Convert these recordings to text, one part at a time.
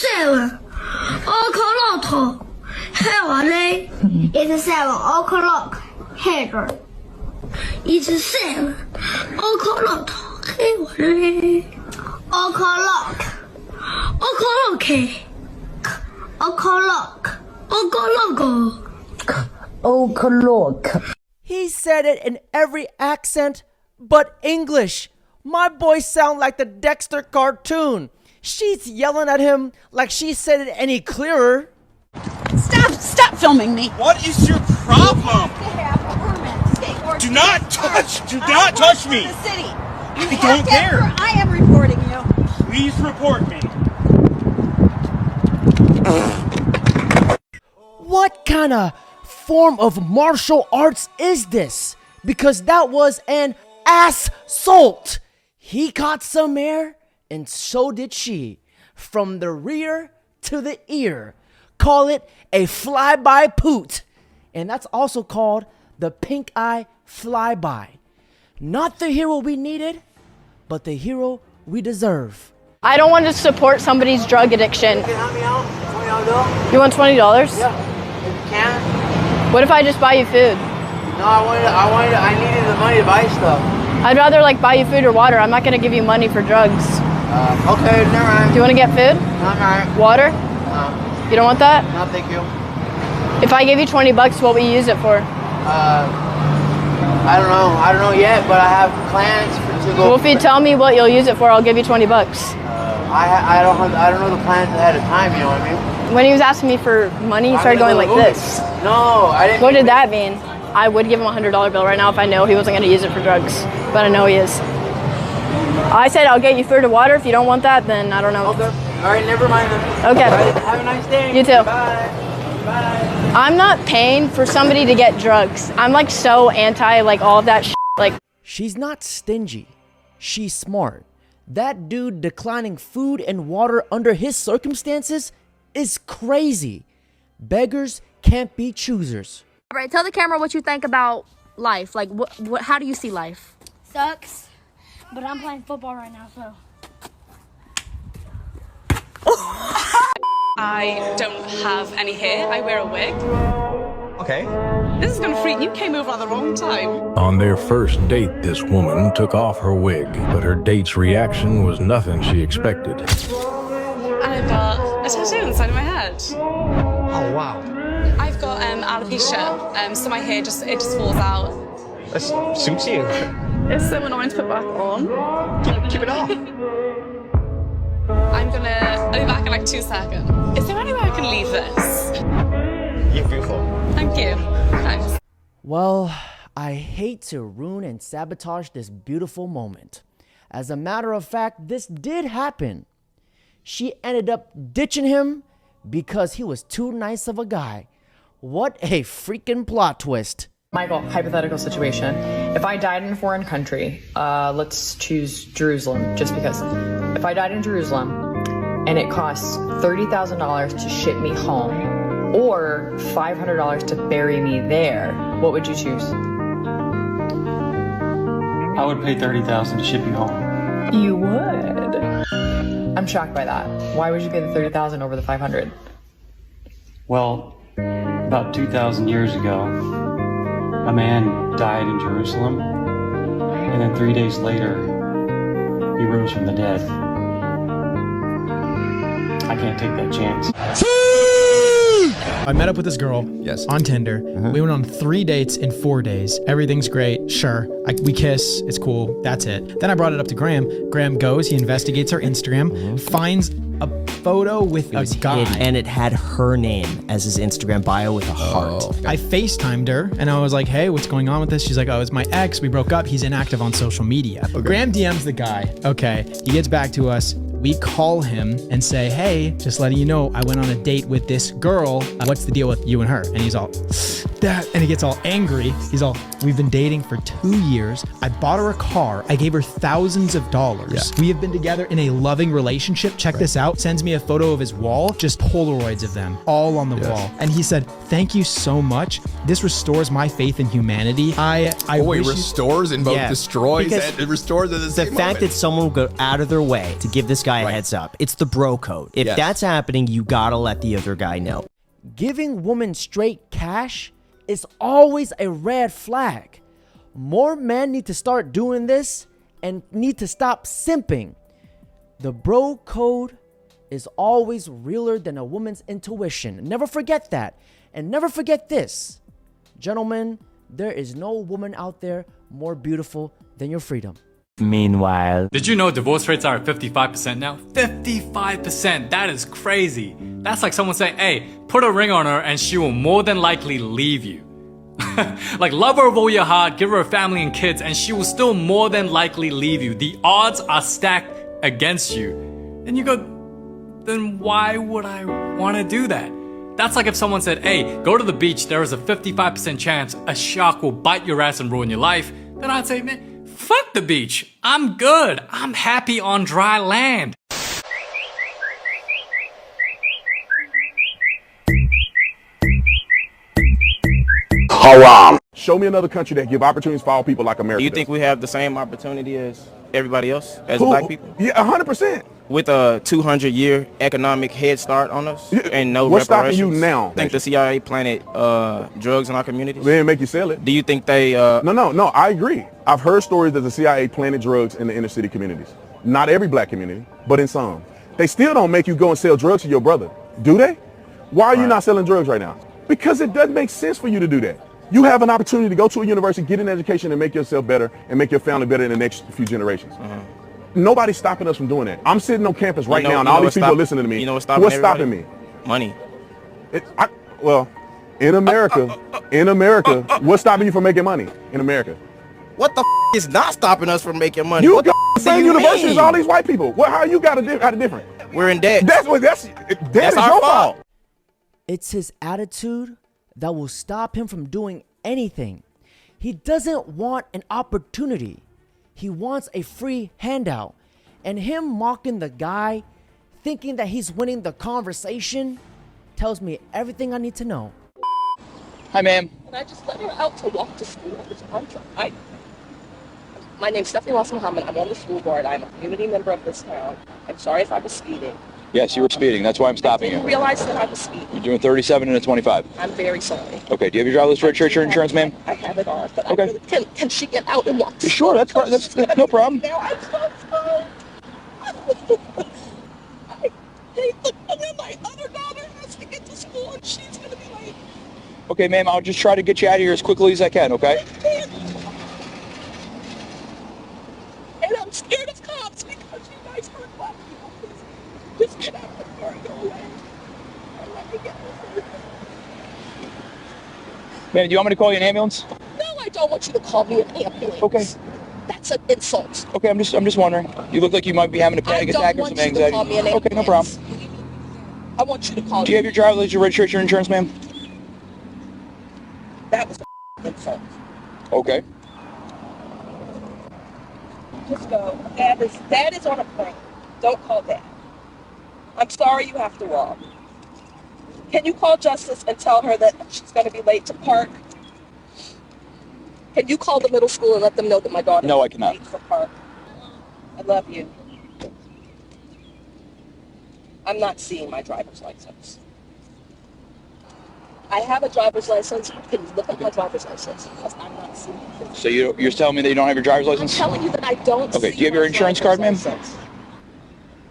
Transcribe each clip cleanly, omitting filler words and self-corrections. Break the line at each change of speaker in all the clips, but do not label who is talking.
7 o'clock. Hey, Wally. It's 7 o'clock. Hey, it's 7 o'clock. Hey, Wally. O'clock. O'clock.
He said it in every accent but English. My boy sound like the Dexter cartoon. She's yelling at him like she said it any clearer.
Stop filming me.
What is your problem? Do not touch me.
The city.
I don't care.
I am reporting you.
Please report me.
What kind of form of martial arts is this? Because that was an assault. He caught some air, and so did she. From the rear to the ear. Call it a flyby poot. And that's also called the pink eye flyby. Not the hero we needed, but the hero we deserve.
I don't want to support somebody's drug addiction.
You can help me out? $20?
You want $20?
Yeah, if you can.
What if I just buy you food?
No, I needed the money to buy stuff.
I'd rather like buy you food or water. I'm not gonna give you money for drugs.
Okay, never mind.
Do you want to get food?
No, I'm alright.
Water?
No.
You don't want that?
No, thank you.
If I gave you $20, what would you use it for?
I don't know yet, but I have plans to go.
Well, if you tell me what you'll use it for, I'll give you $20.
I don't know the plans ahead of time. You know what I mean?
When he was asking me for money, he started going like this.
No, I didn't.
What did that mean? I would give him a $100 bill right now if I know he wasn't going to use it for drugs, but I know he is. I said I'll get you food or water. If you don't want that, then I don't know.
Okay. All right, never mind then.
Okay.
All right, have a nice day.
You too.
Bye. Bye.
I'm not paying for somebody to get drugs. I'm like so anti like all of that shit. Like,
she's not stingy. She's smart. That dude declining food and water under his circumstances is crazy. Beggars can't be choosers.
All right, tell the camera what you think about life. Like, how do you see life?
Sucks, but I'm playing football right now, so.
I don't have any hair. I wear a wig.
Okay.
This is gonna freak you. Came over at the wrong time.
On their first date, this woman took off her wig, but her date's reaction was nothing she expected.
And I've got a tattoo on the side of my head.
Oh wow.
I've got alopecia, so my hair just falls out.
That suits you.
It's so annoying to put back on.
Keep it off.
I'll be back in like 2 seconds. Is there any way I can leave this?
You're beautiful.
Thank you. Thanks.
Well, I hate to ruin and sabotage this beautiful moment. As a matter of fact, this did happen. She ended up ditching him because he was too nice of a guy. What a freaking plot twist.
Michael, hypothetical situation. If I died in a foreign country, let's choose Jerusalem, just because. If I died in Jerusalem and it costs $30,000 to ship me home or $500 to bury me there, what would you choose?
I would pay $30,000 to ship you home.
You would? I'm shocked by that. Why would you pay the $30,000 over the $500?
Well, about 2,000 years ago, a man died in Jerusalem, and then 3 days later, he rose from the dead. I can't take that chance.
I met up with this girl on Tinder. We went on 3 dates in 4 days. Everything's great. Sure. We kiss. It's cool. That's it. Then I brought it up to Graham. Graham goes. He investigates her Instagram, finds a photo with a guy.
And it had her name as his Instagram bio with a heart.
I FaceTimed her and I was like, hey, what's going on with this? She's like, oh, it's my ex. We broke up. He's inactive on social media. Graham DMs the guy. Okay. He gets back to us. We call him and say, hey, just letting you know, I went on a date with this girl. What's the deal with you and her? And he's all, that? And he gets all angry. He's all, we've been dating for 2 years. I bought her a car. I gave her thousands of dollars. We have been together in a loving relationship. Check this out. Sends me a photo of his wall, just Polaroids of them all on the wall. And he said, thank you so much. This restores my faith in humanity. I
wait,
wish you-
restores and both destroys
because
and restores at the same
The fact
moment.
that someone will go out of their way to give this guy a heads up, it's the bro code. If that's happening, you gotta let the other guy know.
Giving women straight cash is always a red flag. More men need to start doing this and need to stop simping. The bro code is always realer than a woman's intuition. Never forget that. And never forget this. Gentlemen, there is no woman out there more beautiful than your freedom.
Meanwhile,
did you know divorce rates are at 55% now? 55%, that is crazy. That's like someone saying, hey, put a ring on her and she will more than likely leave you. Like, love her with all your heart, give her a family and kids, and she will still more than likely leave you. The odds are stacked against you. And you go, then why would I want to do that? That's like if someone said, hey, go to the beach, there is a 55% chance a shark will bite your ass and ruin your life. Then I'd say, man, fuck the beach. I'm good. I'm happy on dry land.
Haram. Show me another country that give opportunities for all people like America.
Do you
does.
think we have the same opportunity as everybody else, as
Who?
black people?
Yeah, 100%.
With a 200-year economic head start on us and no
What's stopping
reparations?
you now?
Think the CIA planted drugs in our communities?
They didn't make you sell it.
Do you think they...
No, I agree. I've heard stories that the CIA planted drugs in the inner city communities. Not every black community, but in some. They still don't make you go and sell drugs to your brother, do they? Why are you not selling drugs right now? Because it doesn't make sense for you to do that. You have an opportunity to go to a university, get an education, and make yourself better and make your family better in the next few generations. Nobody's stopping us from doing that. I'm sitting on campus right now, and all these people are listening to me.
You know what's
stopping me?
Money.
Well, in America, what's stopping you from making money in America?
What the is not stopping us from making money?
You
What
got
the
the same
do you
university as
mean?
all these white people. How you got a different?
We're in debt.
That's
our
your
fault.
It's his attitude that will stop him from doing anything. He doesn't want an opportunity. He wants a free handout. And him mocking the guy, thinking that he's winning the conversation, tells me everything I need to know.
Hi, ma'am.
And I just let her out to walk to school. My name's Stephanie Ross Muhammad. I'm on the school board. I'm a community member of this town. I'm sorry if I was speeding.
Yes, you were speeding. That's why I'm
I
stopping
didn't
you.
realize that I was speeding.
You're doing 37 and a 25.
I'm very sorry.
Okay, do you have your driver's registration or insurance, ma'am?
I have it on, but
Okay.
I really, can she get out and walk to
Sure, that's fine. That's no problem.
Now I'm so sorry. Hey, look, and then my other daughter has to get to school and she's going to be late.
Okay, ma'am, I'll just try to get you out of here as quickly as I can, okay?
And I'm scared of cops because you guys hurt black people. Please, just get out of the car and go away. And let me get over.
Ma'am, do you want me to call you an ambulance?
No, I don't want you to call me an ambulance.
Okay.
That's an insult.
Okay, I'm just wondering. You look like you might be having a panic attack or some anxiety.
Call me an
Okay, no problem.
I want you to call
Do you have your driver's license, your registration, or insurance, ma'am?
That was an insult.
Okay.
Just go. Dad is on a plane. Don't call Dad. I'm sorry you have to walk. Can you call Justice and tell her that she's going to be late to park? Can you call the middle school and let them know that my daughter
No, I cannot.
late for park? I love you. I'm not seeing my driver's license. I have a driver's license. Can you look at my driver's license? Because I'm not seeing it.
So you're telling me that you don't have your driver's license?
I'm telling you that I don't
Okay,
see
do you have your
my
insurance card, ma'am?
driver's license.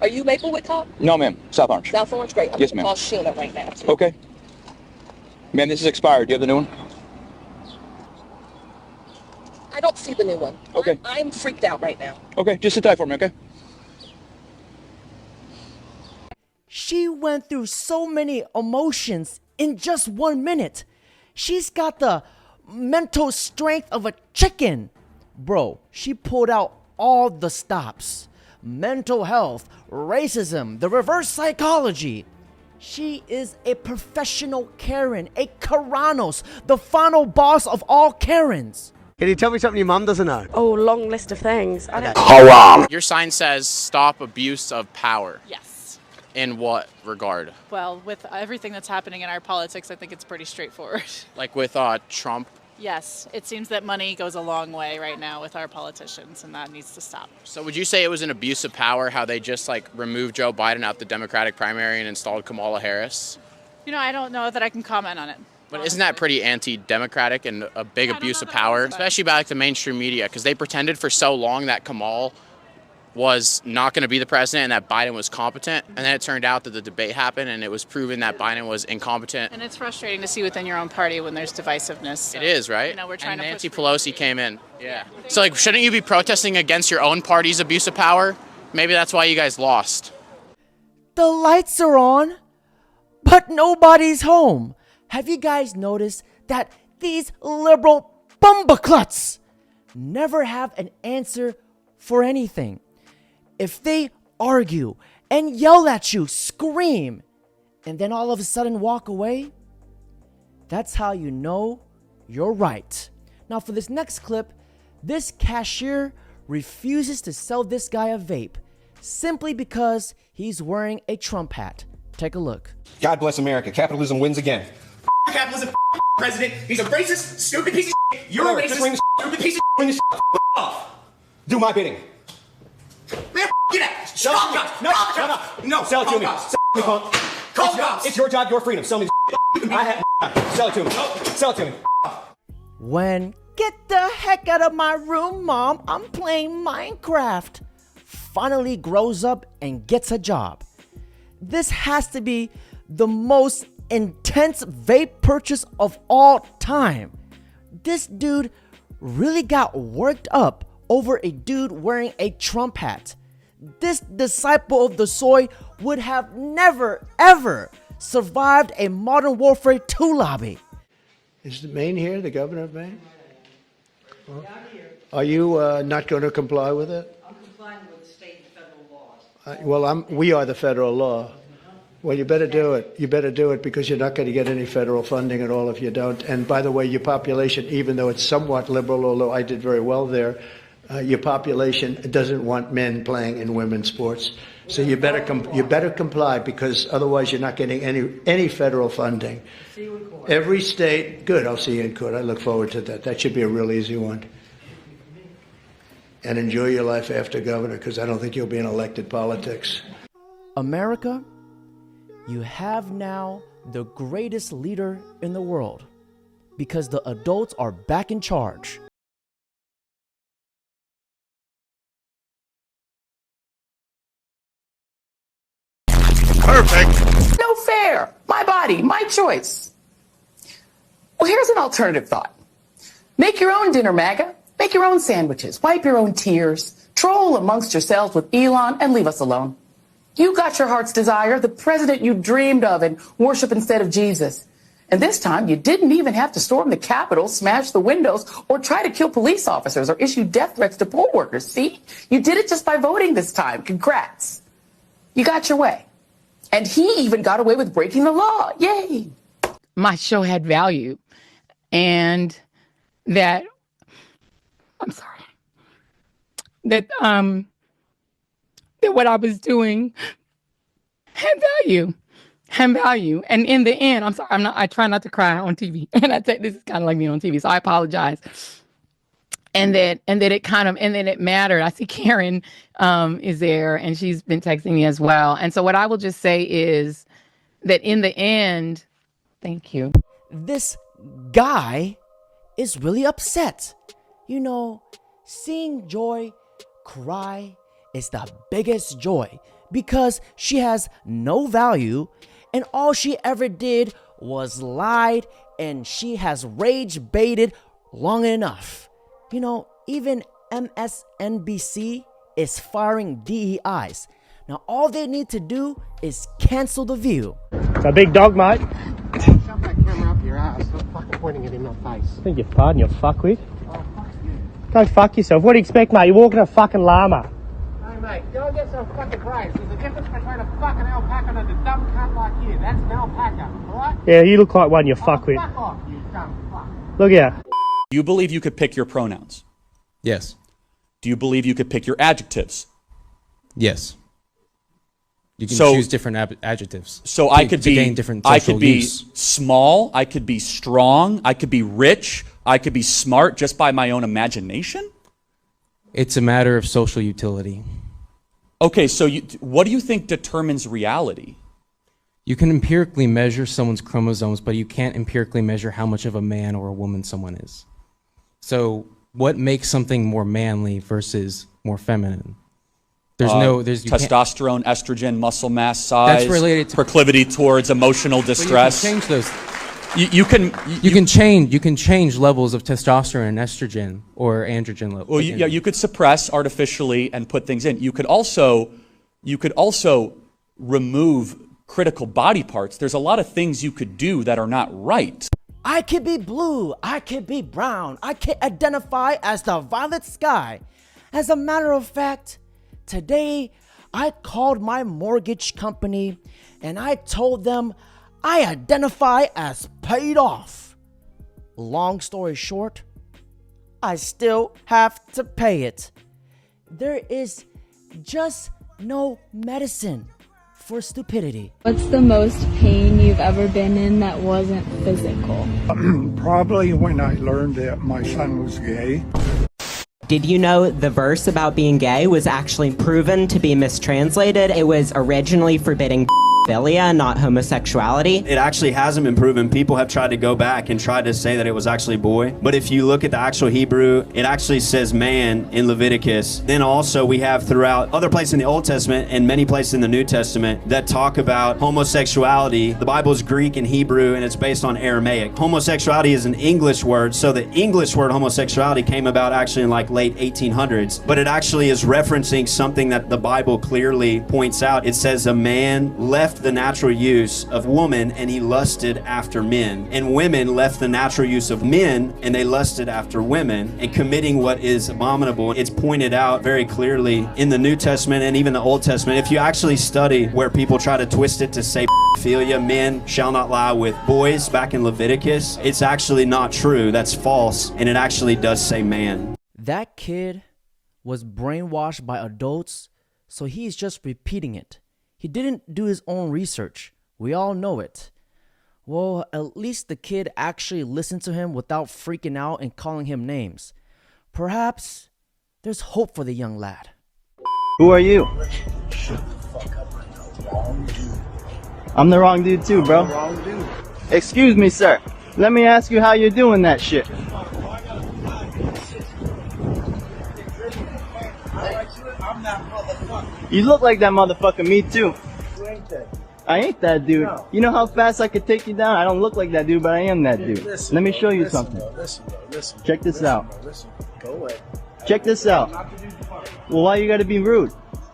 Are you Maplewood Cop?
No, ma'am. South Orange.
South Orange, great. I'm
Yes,
going to
ma'am.
call Sheena right now. Too.
Okay. Ma'am, this is expired. Do you have the new one?
I don't see the new one.
Okay.
I'm freaked out right now.
Okay, just sit tight for me, okay?
She went through so many emotions in just 1 minute. She's got the mental strength of a chicken. Bro, she pulled out all the stops. Mental health, racism, the reverse psychology. She is a professional Karen, a Karanos, the final boss of all Karens.
Can you tell me something your mom doesn't know?
Oh, long list of things.
Your sign says stop abuse of power.
Yes.
In what regard?
Well, with everything that's happening in our politics, I think it's pretty straightforward.
Like with Trump?
Yes, it seems that money goes a long way right now with our politicians, and that needs to stop.
So would you say it was an abuse of power how they just like removed Joe Biden out the Democratic primary and installed Kamala Harris?
You know, I don't know that I can comment on it.
But isn't that pretty anti-democratic and a big abuse of power, especially by like the mainstream media? Because they pretended for so long that Kamal was not going to be the president and that Biden was competent. And then it turned out that the debate happened and it was proven that Biden was incompetent.
And it's frustrating to see within your own party when there's divisiveness. So,
it is, right?
You know, we're trying
and
to
Nancy Pelosi came in. Yeah. So like, shouldn't you be protesting against your own party's abuse of power? Maybe that's why you guys lost.
The lights are on, but nobody's home. Have you guys noticed that these liberal bumbacluts never have an answer for anything? If they argue and yell at you, scream, and then all of a sudden walk away, that's how you know you're right. Now for this next clip, this cashier refuses to sell this guy a vape simply because he's wearing a Trump hat. Take a look.
God bless America. Capitalism wins again.
Capitalism, president. He's a racist, stupid piece of shit. You're a racist, stupid piece of shit.
Bring the off. Do my bidding.
Man, get out.
Shut up. No. Sell it to me.
Call cops.
It's your job, your freedom. Sell me the Sell it to me. Sell it to me.
When get the heck out of my room, Mom, I'm playing Minecraft, finally grows up and gets a job. This has to be the most intense vape purchase of all time. This dude really got worked up over a dude wearing a Trump hat. This disciple of the soy would have never ever survived a Modern Warfare 2 lobby.
Is Maine here, the governor of Maine? Well, are you not going to comply with it?
I'm complying with state and federal laws.
Well, we are the federal law. Well, you better do it. You better do it because you're not going to get any federal funding at all if you don't. And by the way, your population, even though it's somewhat liberal, although I did very well there, your population doesn't want men playing in women's sports. So you better comply because otherwise you're not getting any federal funding.
See you in court.
Every state, good. I'll see you in court. I look forward to that. That should be a real easy one. And enjoy your life after governor because I don't think you'll be in elected politics.
America, you have now the greatest leader in the world because the adults are back in charge.
Perfect. No fair. My body, my choice. Well, here's an alternative thought. Make your own dinner, MAGA. Make your own sandwiches. Wipe your own tears. Troll amongst yourselves with Elon and leave us alone. You got your heart's desire, the president you dreamed of and worship instead of Jesus. And this time, you didn't even have to storm the Capitol, smash the windows, or try to kill police officers or issue death threats to poll workers. See? You did it just by voting this time. Congrats. You got your way. And he even got away with breaking the law. Yay.
My show had value and that, I'm sorry, that what I was doing had value. And in the end, I'm sorry, I try not to cry on TV. And I think this is kind of like me on TV, so I apologize. And that it mattered. I see Karen is there and she's been texting me as well. And so what I will just say is that in the end, thank you.
This guy is really upset. You know, seeing Joy cry is the biggest joy because she has no value and all she ever did was lied and she has rage baited long enough. You know, even MSNBC is firing DEIs. Now, all they need to do is cancel The View.
It's a big dog, mate.
Shove that camera up your ass. Stop fucking pointing it in my face.
I think you're pardon, you fuckwit. Go fuck yourself. What do you expect, mate? You're walking a fucking llama.
Hey, mate, Like, go get some fucking price. There's a difference between a fucking alpaca and a dumb cunt like you. That's an alpaca, alright?
Yeah, you look like one you fuck with.
Fuck off, you dumb fuck.
Look here.
Do you believe you could pick your pronouns?
Yes.
Do you believe you could pick your adjectives?
Yes. You can
So-
choose different adjectives.
So
to-
I could
to
be,
gain different
I
social
could be
use.
small, I could be strong, I could be rich, I could be smart just by my own imagination?
It's a matter of social utility.
Okay, so what do you think determines reality?
You can empirically measure someone's chromosomes, but you can't empirically measure how much of a man or a woman someone is. So what makes something more manly versus more feminine? There's you can't-
testosterone, estrogen, muscle mass, size,
That's related to
proclivity towards emotional distress.
But you can change those.
You
can change levels of testosterone and estrogen or androgen levels.
Well, you could suppress artificially and put things in. You could also remove critical body parts. There's a lot of things you could do that are not right.
I could be blue, I could be brown, I can identify as the violet sky. As a matter of fact, today I called my mortgage company and I told them I identify as paid off. Long story short, I still have to pay it. There is just no medicine for stupidity.
What's the most pain you've ever been in that wasn't physical?
Probably when I learned that my son was gay.
Did you know the verse about being gay was actually proven to be mistranslated? It was originally forbidding philia, not homosexuality.
It actually hasn't been proven. People have tried to go back and try to say that it was actually boy. But if you look at the actual Hebrew, it actually says man in Leviticus. Then also we have throughout other places in the Old Testament and many places in the New Testament that talk about homosexuality. The Bible is Greek and Hebrew and it's based on Aramaic. Homosexuality is an English word, so the English word homosexuality came about actually in like late 1800s. But it actually is referencing something that the Bible clearly points out. It says a man left the natural use of woman and he lusted after men, and women left the natural use of men and they lusted after women, and committing what is abominable. It's pointed out very clearly in the New Testament and even the Old Testament. If you actually study where people try to twist it to say philia, men shall not lie with boys back in Leviticus, it's actually not true. That's false, and it actually does say man.
That kid was brainwashed by adults, so he's just repeating it. He didn't do his own research. We all know it. Well, at least the kid actually listened to him without freaking out and calling him names. Perhaps there's hope for the young lad.
Who are you? I'm the wrong dude too, bro. Excuse me, sir. Let me ask you how you're doing that shit. You look like that motherfucker, me too. I ain't that dude. You know how fast I could take you down? I don't look like that dude, but I am that dude. Let me show you something. Check this out.
Go away.
Check this out. Well, why you gotta be rude?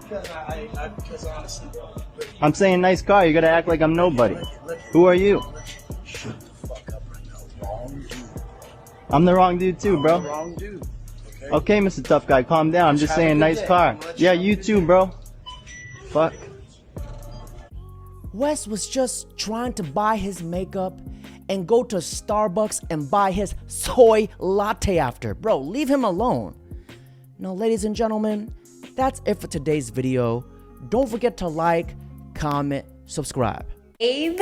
Because honestly, bro.
I'm saying nice car, you gotta act like I'm nobody. Who are you? I'm the wrong dude too, bro.
Wrong dude.
Okay, Mr. Tough Guy, calm down. I'm just saying nice car. Yeah, you too, bro. Fuck.
Wes was just trying to buy his makeup and go to Starbucks and buy his soy latte after. Bro, leave him alone. Now, ladies and gentlemen, that's it for today's video. Don't forget to like, comment, subscribe.
Abe?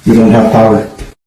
You don't have power.